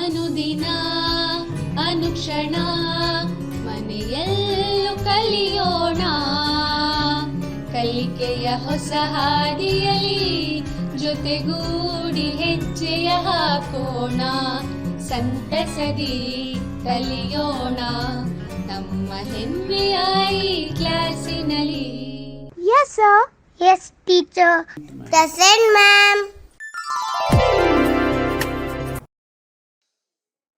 ಅನುದಿನ ಅನುಕ್ಷಣ ಮನೆಯಲ್ಲೂ ಕಲಿಯೋಣ ಕಲಿಕೆಯ ಹೊಸ ಹಾದಿಯಲಿ ಜೊತೆಗೂಡಿ ಹೆಜ್ಜೆಯ ಹಾಕೋಣ ಸಂತಸದಿ ಕಲಿಯೋಣ ನಮ್ಮ ಹೆಮ್ಮೆಯ ಈ ಕ್ಲಾಸಿನಲ್ಲಿ. Yes, sir. Yes, teacher. Present, ma'am.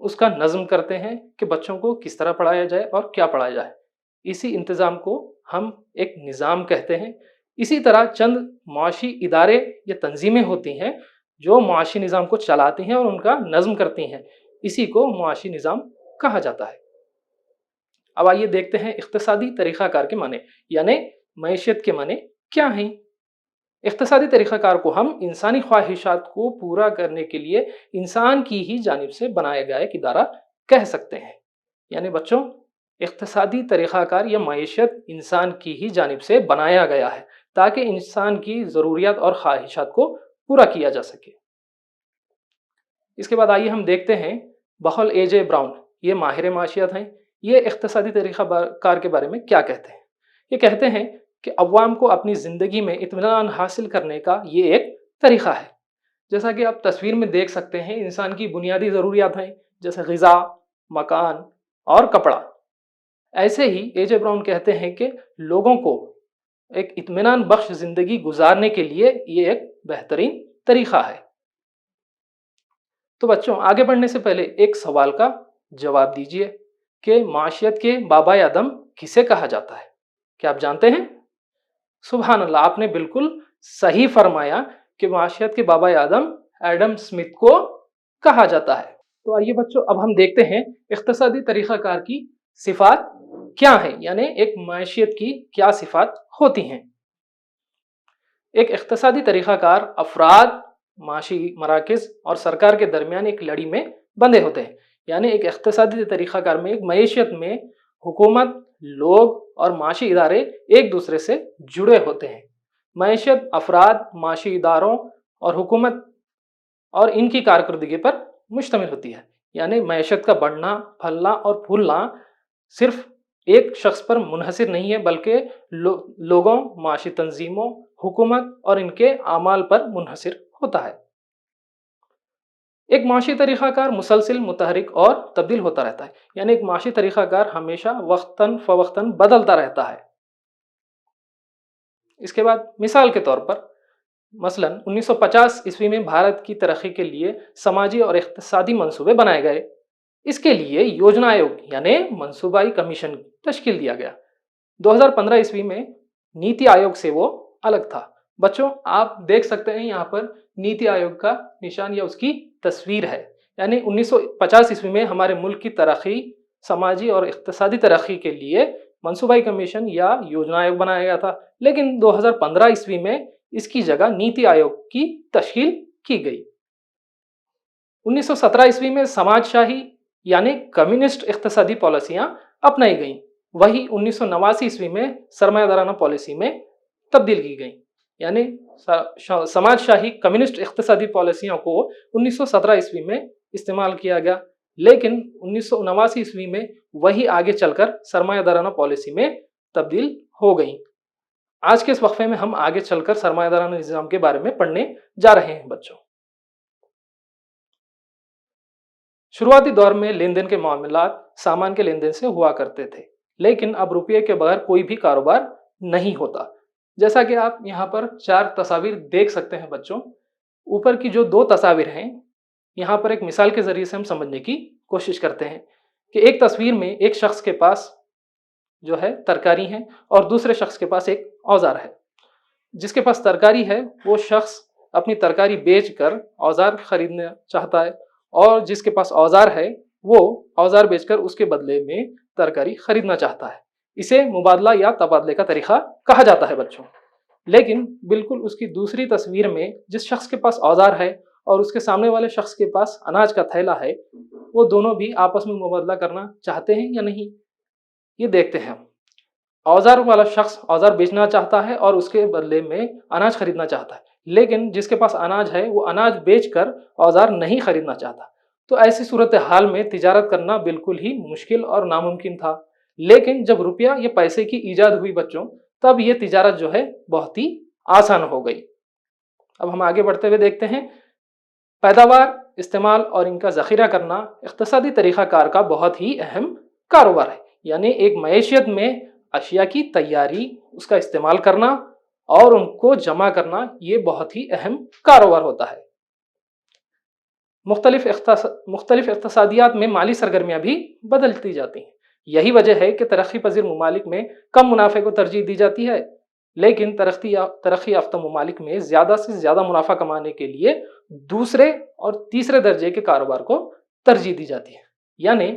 اس کا نظم کرتے ہیں کہ بچوں کو کس طرح پڑھایا جائے اور کیا پڑھایا جائے. اسی انتظام کو ہم ایک نظام کہتے ہیں. اسی طرح چند معاشی ادارے یا تنظیمیں ہوتی ہیں جو معاشی نظام کو چلاتی ہیں اور ان کا نظم کرتی ہیں. اسی کو معاشی نظام کہا جاتا ہے. اب آئیے دیکھتے ہیں اقتصادی طریقہ کار کے معنی، یعنی معیشت کے معنی کیا ہیں. اقتصادی طریقہ کار کو ہم انسانی خواہشات کو پورا کرنے کے لیے انسان کی ہی جانب سے بنایا گیا ایک ادارہ کہہ سکتے ہیں. یعنی بچوں، اقتصادی طریقہ کار یا معیشت انسان کی ہی جانب سے بنایا گیا ہے تاکہ انسان کی ضروریات اور خواہشات کو پورا کیا جا سکے. اس کے بعد آئیے ہم دیکھتے ہیں بخل اے جے براؤن، یہ ماہر معاشیات ہیں. یہ اقتصادی طریقہ کار کے بارے میں کیا کہتے ہیں؟ یہ کہتے ہیں کہ عوام کو اپنی زندگی میں اطمینان حاصل کرنے کا یہ ایک طریقہ ہے. جیسا کہ آپ تصویر میں دیکھ سکتے ہیں، انسان کی بنیادی ضروریات ہیں جیسے غذا، مکان اور کپڑا. ایسے ہی اے جے براؤن کہتے ہیں کہ لوگوں کو ایک اطمینان بخش زندگی گزارنے کے لیے یہ ایک بہترین طریقہ ہے. تو بچوں، آگے بڑھنے سے پہلے ایک سوال کا جواب دیجئے کہ معاشیت کے بابا اعظم کسے کہا جاتا ہے؟ کیا آپ جانتے ہیں؟ سبحان اللہ، آپ نے بالکل صحیح فرمایا کہ معاشیت کے بابا اعظم ایڈم اسمتھ کو کہا جاتا ہے. تو آئیے بچوں، اب ہم دیکھتے ہیں اقتصادی طریقہ کار کی صفات کیا ہیں، یعنی ایک معیشت کی کیا صفات ہوتی ہیں. ایک اقتصادی طریقہ کار افراد، معاشی مراکز اور سرکار کے درمیان ایک لڑی میں بندھے ہوتے ہیں. یعنی ایک اقتصادی طریقہ کار میں، ایک معیشت میں حکومت، لوگ اور معاشی ادارے ایک دوسرے سے جڑے ہوتے ہیں. معیشت افراد، معاشی اداروں اور حکومت اور ان کی کارکردگی پر مشتمل ہوتی ہے. یعنی معیشت کا بڑھنا، پھلنا اور پھولنا صرف ایک شخص پر منحصر نہیں ہے، بلکہ لوگوں، معاشی تنظیموں، حکومت اور ان کے اعمال پر منحصر ہوتا ہے. ایک معاشی طریقہ کار مسلسل متحرک اور تبدیل ہوتا رہتا ہے. یعنی ایک معاشی طریقہ کار ہمیشہ وقتاً فوقتاً بدلتا رہتا ہے. اس کے بعد مثال کے طور پر مثلاً 1950 عیسوی میں بھارت کی ترقی کے لیے سماجی اور اقتصادی منصوبے بنائے گئے. اس کے لیے یوجنا آیوگ یعنی منصوبائی کمیشن تشکیل دیا گیا. 2015 عیسوی میں نیتی آیوگ سے وہ الگ تھا. بچوں، آپ دیکھ سکتے ہیں یہاں پر نیتی آیوگ کا نشان یا اس کی تصویر ہے. یعنی 1950 عیسوی میں ہمارے ملک کی ترقی، سماجی اور اقتصادی ترقی کے لیے منصوبائی کمیشن یا یوجنا آیوگ بنایا گیا تھا، لیکن 2015 عیسوی میں اس کی جگہ نیتی آیوگ کی تشکیل کی گئی. 1917 عیسوی میں سماج شاہی یعنی کمیونسٹ اقتصادی پالیسیاں اپنائی گئیں. وہی 1989 عیسوی میں سرمایہ دارانہ پالیسی میں تبدیل کی گئیں. یعنی سماج شاہی کمیونسٹ اقتصادی پالیسیوں کو 1917 عیسوی میں استعمال کیا گیا، لیکن 1989 عیسوی میں وہی آگے چل کر سرمایہ دارانہ پالیسی میں تبدیل ہو گئیں. آج کے اس وقفے میں ہم آگے چل کر سرمایہ دارانہ نظام کے بارے میں پڑھنے جا رہے ہیں. بچوں، شروعاتی دور میں لین دین کے معاملات سامان کے لین دین سے ہوا کرتے تھے، لیکن اب روپے کے بغیر کوئی بھی کاروبار نہیں ہوتا. جیسا کہ آپ یہاں پر 4 تصاویر دیکھ سکتے ہیں. بچوں، اوپر کی جو 2 تصاویر ہیں، یہاں پر ایک مثال کے ذریعے سے ہم سمجھنے کی کوشش کرتے ہیں کہ ایک تصویر میں ایک شخص کے پاس جو ہے ترکاری ہے اور دوسرے شخص کے پاس ایک اوزار ہے. جس کے پاس ترکاری ہے وہ شخص اپنی ترکاری بیچ کر اوزار خریدنا چاہتا ہے، اور جس کے پاس اوزار ہے وہ اوزار بیچ کر اس کے بدلے میں ترکاری خریدنا چاہتا ہے. اسے مبادلہ یا تبادلے کا طریقہ کہا جاتا ہے. بچوں، لیکن بالکل اس کی دوسری تصویر میں جس شخص کے پاس اوزار ہے اور اس کے سامنے والے شخص کے پاس اناج کا تھیلا ہے، وہ دونوں بھی آپس میں مبادلہ کرنا چاہتے ہیں یا نہیں، یہ دیکھتے ہیں. اوزار والا شخص اوزار بیچنا چاہتا ہے اور اس کے بدلے میں اناج خریدنا چاہتا ہے، لیکن جس کے پاس اناج ہے وہ اناج بیچ کر اوزار نہیں خریدنا چاہتا. تو ایسی صورتحال میں تجارت کرنا بالکل ہی مشکل اور ناممکن تھا. لیکن جب روپیہ یا پیسے کی ایجاد ہوئی بچوں، تب یہ تجارت جو ہے بہت ہی آسان ہو گئی. اب ہم آگے بڑھتے ہوئے دیکھتے ہیں پیداوار، استعمال اور ان کا ذخیرہ کرنا اقتصادی طریقہ کار کا بہت ہی اہم کاروبار ہے. یعنی ایک معیشت میں اشیاء کی تیاری، اس کا استعمال کرنا اور ان کو جمع کرنا، یہ بہت ہی اہم کاروبار ہوتا ہے. مختلف اقتصادیات میں مالی سرگرمیاں بھی بدلتی جاتی ہیں. یہی وجہ ہے کہ ترقی پذیر ممالک میں کم منافع کو ترجیح دی جاتی ہے، لیکن ترقی یافتہ ممالک میں زیادہ سے زیادہ منافع کمانے کے لیے دوسرے اور تیسرے درجے کے کاروبار کو ترجیح دی جاتی ہے. یعنی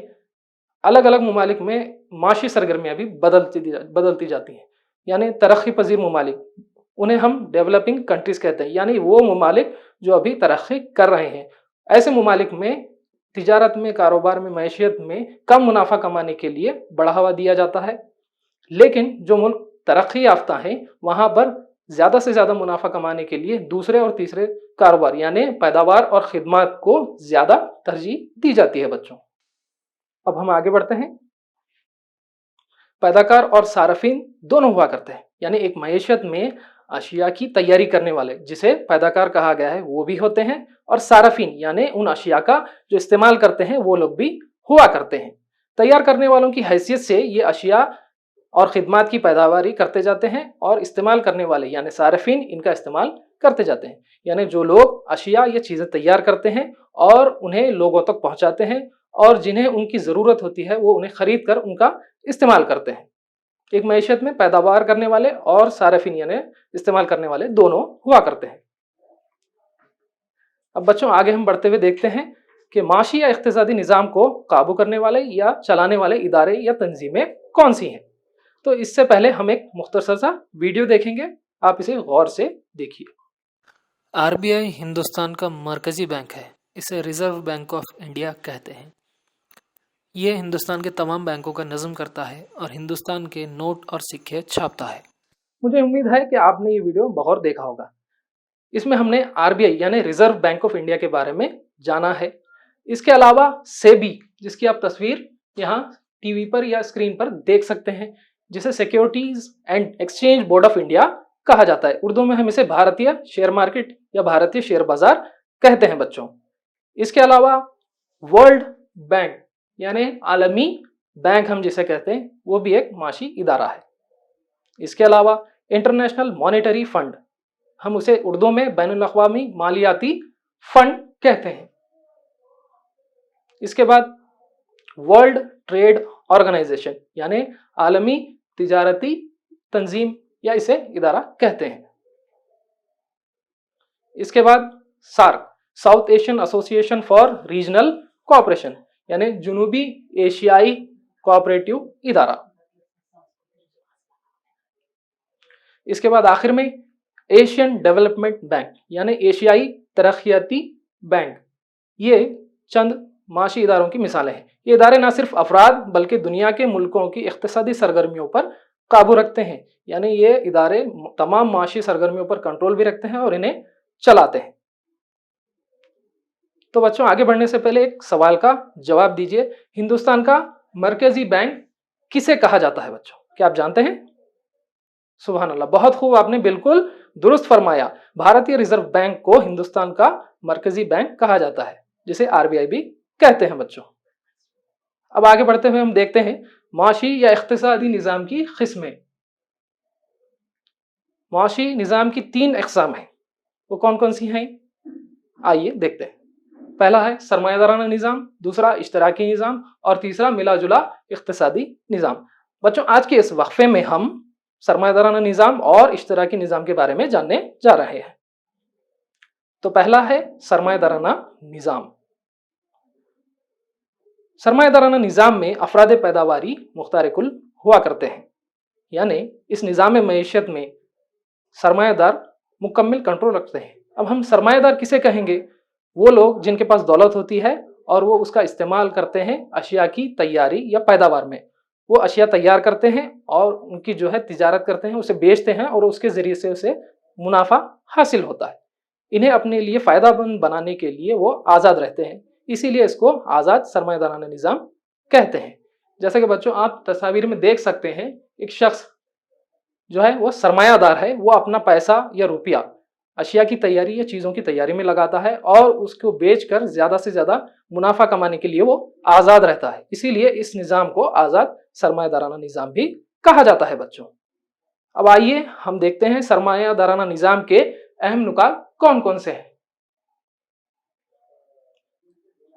الگ الگ ممالک میں معاشی سرگرمیاں بھی بدلتی جاتی ہیں. یعنی ترقی پذیر ممالک، انہیں ہم ڈیولپنگ کنٹریز کہتے ہیں، یعنی وہ ممالک جو ابھی ترقی کر رہے ہیں. ایسے ممالک میں تجارت میں، کاروبار میں، معیشت میں کم منافع کمانے کے لیے بڑھاوا دیا جاتا ہے. لیکن جو ملک ترقی یافتہ ہیں وہاں پر زیادہ سے زیادہ منافع کمانے کے لیے دوسرے اور تیسرے کاروبار یعنی پیداوار اور خدمات کو زیادہ ترجیح دی جاتی ہے بچوں. اب ہم آگے بڑھتے ہیں. پیداکار اور صارفین دونوں ہوا کرتے ہیں. یعنی ایک معیشت میں اشیاء کی تیاری کرنے والے جسے پیداکار کہا گیا ہے وہ بھی ہوتے ہیں، اور صارفین یعنی ان اشیاء کا جو استعمال کرتے ہیں وہ لوگ بھی ہوا کرتے ہیں. تیار کرنے والوں کی حیثیت سے یہ اشیاء اور خدمات کی پیداواری کرتے جاتے ہیں، اور استعمال کرنے والے یعنی صارفین ان کا استعمال کرتے جاتے ہیں. یعنی جو لوگ اشیاء یا چیزیں تیار کرتے ہیں اور انہیں لوگوں تک پہنچاتے ہیں، اور جنہیں ان کی ضرورت ہوتی ہے وہ انہیں خرید کر ان کا استعمال کرتے ہیں. ایک معیشت میں پیداوار کرنے والے اور صارفین یعنی استعمال کرنے والے دونوں ہوا کرتے ہیں. اب بچوں آگے ہم بڑھتے ہوئے دیکھتے ہیں کہ معاشی یا اقتصادی نظام کو قابو کرنے والے یا چلانے والے ادارے یا تنظیمیں کون سی ہیں. تو اس سے پہلے ہم ایک مختصر سا ویڈیو دیکھیں گے، آپ اسے غور سے دیکھیے. RBI ہندوستان کا مرکزی بینک ہے. اسے ریزرو بینک آف انڈیا کہتے ہیں. یہ ہندوستان کے تمام بینکوں کا نظم کرتا ہے اور ہندوستان کے نوٹ اور سکے چھاپتا ہے. مجھے امید ہے کہ آپ نے یہ ویڈیو بغور دیکھا ہوگا. اس میں ہم نے RBI یعنی ریزرو بینک آف انڈیا کے بارے میں جانا ہے. اس کے علاوہ سیبی جس کی آپ تصویر یہاں ٹی وی پر یا اسکرین پر دیکھ سکتے ہیں، جسے securities and exchange board of India کہا جاتا ہے. اردو میں ہم اسے بھارتیہ شیئر مارکیٹ یا بھارتیہ شیئر بازار کہتے ہیں بچوں. اس کے علاوہ ورلڈ بینک یعنی عالمی بینک ہم جسے کہتے ہیں وہ بھی ایک معاشی ادارہ ہے. اس کے علاوہ انٹرنیشنل مانیٹری فنڈ، ہم اسے اردو میں بین الاقوامی مالیاتی فنڈ کہتے ہیں. اس کے بعد ورلڈ ٹریڈ آرگنائزیشن یعنی عالمی تجارتی تنظیم یا اسے ادارہ کہتے ہیں. اس کے بعد سارک ساؤتھ ایشین ایسوسی ایشن فار ریجنل کوآپریشن یعنی جنوبی ایشیائی کوآپریٹیو ادارہ. اس کے بعد آخر میں ایشین ڈیولپمنٹ بینک یعنی ایشیائی ترقیاتی بینک. یہ چند معاشی اداروں کی مثالیں ہیں. یہ ادارے نہ صرف افراد بلکہ دنیا کے ملکوں کی اقتصادی سرگرمیوں پر قابو رکھتے ہیں. یعنی یہ ادارے تمام معاشی سرگرمیوں پر کنٹرول بھی رکھتے ہیں اور انہیں چلاتے ہیں. تو بچوں آگے بڑھنے سے پہلے ایک سوال کا جواب دیجئے. ہندوستان کا مرکزی بینک کسے کہا جاتا ہے بچوں؟ کیا آپ جانتے ہیں؟ سبحان اللہ، بہت خوب، آپ نے بالکل درست فرمایا. بھارتیہ ریزرو بینک کو ہندوستان کا مرکزی بینک کہا جاتا ہے، جسے RBI بھی کہتے ہیں بچوں. اب آگے بڑھتے ہوئے ہم دیکھتے ہیں معاشی یا اقتصادی نظام کی قسمیں. معاشی نظام کی 3 اقسام ہیں. وہ کون کون سی ہیں؟ آئیے دیکھتے ہیں. پہلا ہے سرمایہ دارانہ نظام، دوسرا اشتراکی نظام، اور تیسرا ملا جلا اقتصادی نظام. بچوں آج کے اس وقفے میں ہم سرمایہ دارانہ نظام اور اشتراکی نظام کے بارے میں جاننے جا رہے ہیں. تو پہلا ہے سرمایہ دارانہ نظام. سرمایہ دارانہ نظام میں افراد پیداواری مختار کل ہوا کرتے ہیں. یعنی اس نظام معیشت میں سرمایہ دار مکمل کنٹرول رکھتے ہیں. اب ہم سرمایہ دار کسے کہیں گے؟ وہ لوگ جن کے پاس دولت ہوتی ہے اور وہ اس کا استعمال کرتے ہیں اشیاء کی تیاری یا پیداوار میں. وہ اشیاء تیار کرتے ہیں اور ان کی جو ہے تجارت کرتے ہیں، اسے بیچتے ہیں اور اس کے ذریعے سے اسے منافع حاصل ہوتا ہے. انہیں اپنے لیے فائدہ مند بنانے کے لیے وہ آزاد رہتے ہیں، اسی لیے اس کو آزاد سرمایہ دارانہ نظام کہتے ہیں. جیسا کہ بچوں آپ تصاویر میں دیکھ سکتے ہیں، ایک شخص جو ہے وہ سرمایہ دار ہے. وہ اپنا پیسہ یا روپیہ اشیاء کی تیاری یا چیزوں کی تیاری میں لگاتا ہے اور اس کو بیچ کر زیادہ سے زیادہ منافع کمانے کے لیے وہ آزاد رہتا ہے. اسی لیے اس نظام کو آزاد سرمایہ دارانہ نظام بھی کہا جاتا ہے بچوں. اب آئیے ہم دیکھتے ہیں سرمایہ دارانہ نظام کے اہم نکات کون کون سے ہیں.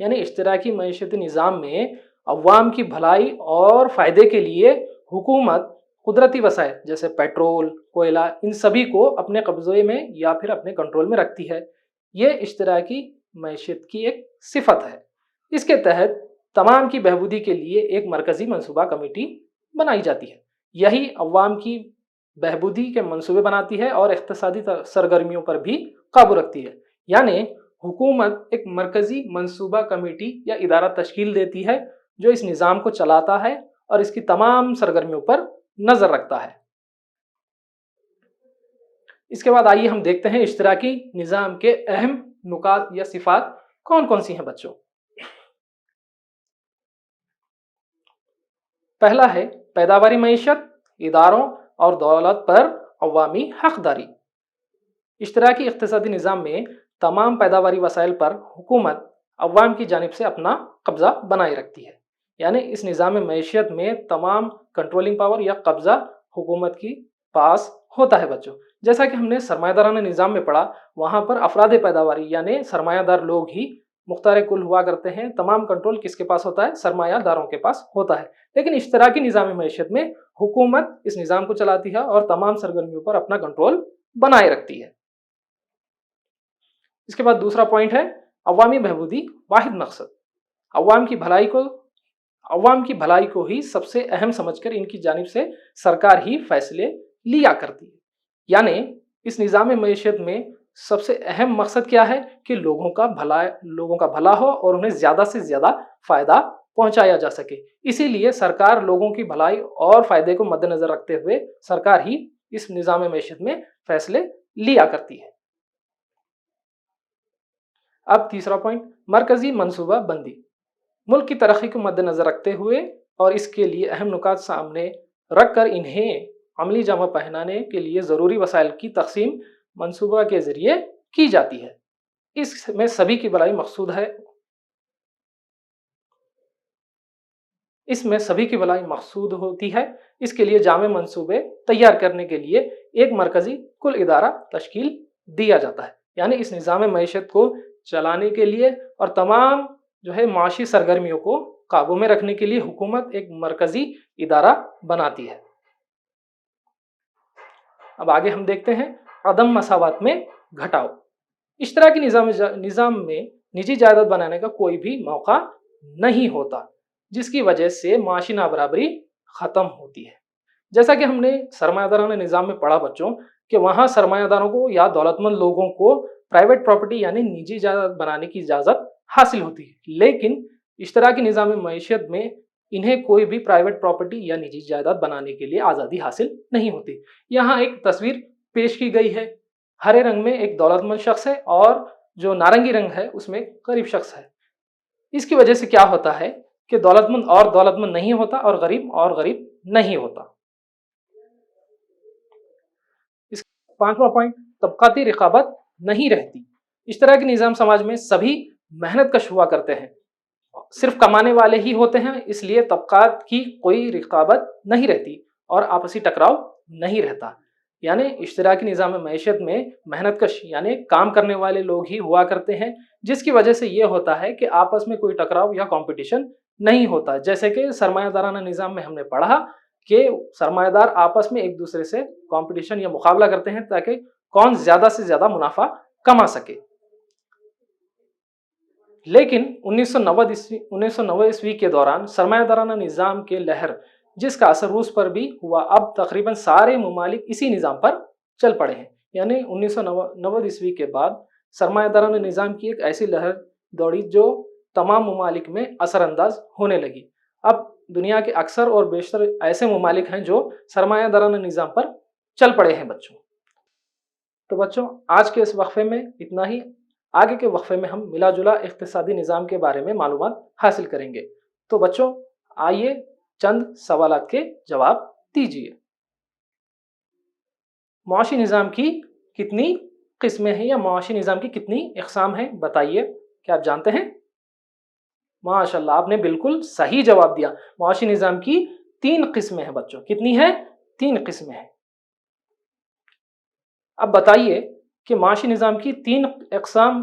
یعنی اشتراکی معیشتی نظام میں عوام کی بھلائی اور فائدے کے لیے حکومت قدرتی وسائل جیسے پیٹرول، کوئلہ، ان سبھی کو اپنے قبضے میں یا پھر اپنے کنٹرول میں رکھتی ہے۔ یہ اشتراکی معیشت کی ایک صفت ہے۔ اس کے تحت تمام کی بہبودی کے لیے ایک مرکزی منصوبہ کمیٹی بنائی جاتی ہے۔ یہی عوام کی بہبودی کے منصوبے بناتی ہے اور اقتصادی سرگرمیوں پر بھی قابو رکھتی ہے۔ یعنی حکومت ایک مرکزی منصوبہ کمیٹی یا ادارہ تشکیل دیتی ہے جو اس نظام کو چلاتا ہے اور اس کی تمام سرگرمیوں پر نظر رکھتا ہے۔ اس کے بعد آئیے ہم دیکھتے ہیں اشتراکی نظام کے اہم نکات یا صفات کون کون سی ہیں بچوں۔ پہلا ہے پیداواری معیشت، اداروں اور دولت پر عوامی حقداری۔ اشتراکی اقتصادی نظام میں تمام پیداواری وسائل پر حکومت عوام کی جانب سے اپنا قبضہ بنائے رکھتی ہے۔ یعنی اس نظام معیشت میں تمام کنٹرولنگ پاور یا قبضہ حکومت کی پاس ہوتا ہے بچوں۔ جیسا کہ ہم نے سرمایہ دارانہ نظام میں پڑھا، وہاں پر افراد پیداواری یعنی سرمایہ دار لوگ ہی مختار کل ہوا کرتے ہیں۔ تمام کنٹرول کس کے پاس ہوتا ہے؟ سرمایہ داروں کے پاس ہوتا ہے۔ لیکن اشتراکی نظام معیشت میں حکومت اس نظام کو چلاتی ہے اور تمام سرگرمیوں پر اپنا کنٹرول بنائے رکھتی ہے۔ اس کے بعد دوسرا پوائنٹ ہے عوامی بہبودی واحد مقصد۔ عوام کی بھلائی کو ہی سب سے اہم سمجھ کر ان کی جانب سے سرکار ہی فیصلے لیا کرتی ہے۔ یعنی اس نظام معیشت میں سب سے اہم مقصد کیا ہے کہ لوگوں کا بھلا ہو اور انہیں زیادہ سے زیادہ فائدہ پہنچایا جا سکے۔ اسی لیے سرکار لوگوں کی بھلائی اور فائدے کو مد نظر رکھتے ہوئے سرکار ہی اس نظام معیشت میں فیصلے لیا کرتی ہے۔ اب تیسرا پوائنٹ مرکزی منصوبہ بندی۔ ملک کی ترقی کو مد نظر رکھتے ہوئے اور اس کے لیے اہم نکات سامنے رکھ کر انہیں عملی جامہ پہنانے کے لیے ضروری وسائل کی تقسیم منصوبہ کے ذریعے کی جاتی ہے۔ اس میں سبھی کی بھلائی مقصود ہوتی ہے۔ اس کے لیے جامع منصوبے تیار کرنے کے لیے ایک مرکزی کل ادارہ تشکیل دیا جاتا ہے۔ یعنی اس نظام معیشت کو چلانے کے لیے اور تمام معاشی سرگرمیوں کو قابو میں رکھنے کے لیے حکومت ایک مرکزی ادارہ بناتی ہے۔ اب آگے ہم دیکھتے ہیں عدم مساوات میں گھٹاؤ۔ اشتراکی نظام میں نجی جائیداد بنانے کا کوئی بھی موقع نہیں ہوتا، جس کی وجہ سے معاشی نابرابری ختم ہوتی ہے۔ جیسا کہ ہم نے سرمایہ دارانہ نظام میں پڑھا بچوں کہ وہاں سرمایہ داروں کو یا دولت مند لوگوں کو پرائیویٹ پراپرٹی یعنی نجی جائیداد بنانے کی اجازت حاصل ہوتی ہے، لیکن اشتراکی نظام معیشت میں انہیں کوئی بھی پرائیویٹ پراپرٹی یا نجی جائیداد بنانے کے لیے آزادی حاصل نہیں ہوتی۔ یہاں ایک تصویر پیش کی گئی ہے، ہرے رنگ میں ایک دولت مند شخص ہے اور جو نارنگی رنگ ہے اس میں غریب شخص ہے۔ اس کی وجہ سے کیا ہوتا ہے کہ دولت مند اور دولت مند نہیں ہوتا اور غریب نہیں ہوتا۔ اس پانچواں پوائنٹ طبقاتی رقابت نہیں رہتی۔ اشتراکی نظام سماج میں سبھی محنت کش ہوا کرتے ہیں، صرف کمانے والے ہی ہوتے ہیں، اس لیے طبقات کی کوئی رقابت نہیں رہتی اور آپسی ٹکراؤ نہیں رہتا۔ یعنی اشتراکی نظام معیشت میں محنت کش یعنی کام کرنے والے لوگ ہی ہوا کرتے ہیں، جس کی وجہ سے یہ ہوتا ہے کہ آپس میں کوئی ٹکراؤ یا کمپٹیشن نہیں ہوتا۔ جیسے کہ سرمایہ دارانہ نظام میں ہم نے پڑھا کہ سرمایہ دار آپس میں ایک دوسرے سے کمپٹیشن یا مقابلہ کرتے ہیں تاکہ کون زیادہ سے زیادہ منافع کما سکے۔ لیکن 1990 عیسوی کے دوران سرمایہ دارانہ نظام کے لہر جس کا اثر روس پر بھی ہوا، اب تقریباً سارے ممالک اسی نظام پر چل پڑے ہیں۔ یعنی 1990 عیسوی کے بعد سرمایہ دارانہ نظام کی ایک ایسی لہر دوڑی جو تمام ممالک میں اثر انداز ہونے لگی۔ اب دنیا کے اکثر اور بیشتر ایسے ممالک ہیں جو سرمایہ دارانہ نظام پر چل پڑے ہیں بچوں۔ تو بچوں آج کے اس وقفے میں اتنا ہی۔ آگے کے وقفے میں ہم ملا جلا اقتصادی نظام کے بارے میں معلومات حاصل کریں گے۔ تو بچوں آئیے چند سوالات کے جواب دیجیے۔ معاشی نظام کی کتنی قسمیں ہیں یا معاشی نظام کی کتنی اقسام ہیں بتائیے، کیا آپ جانتے ہیں؟ ماشاءاللہ آپ نے بالکل صحیح جواب دیا۔ معاشی نظام کی 3 قسمیں ہیں بچوں۔ کتنی ہیں؟ 3 قسمیں ہیں۔ اب بتائیے کہ معاشی نظام کی 3 اقسام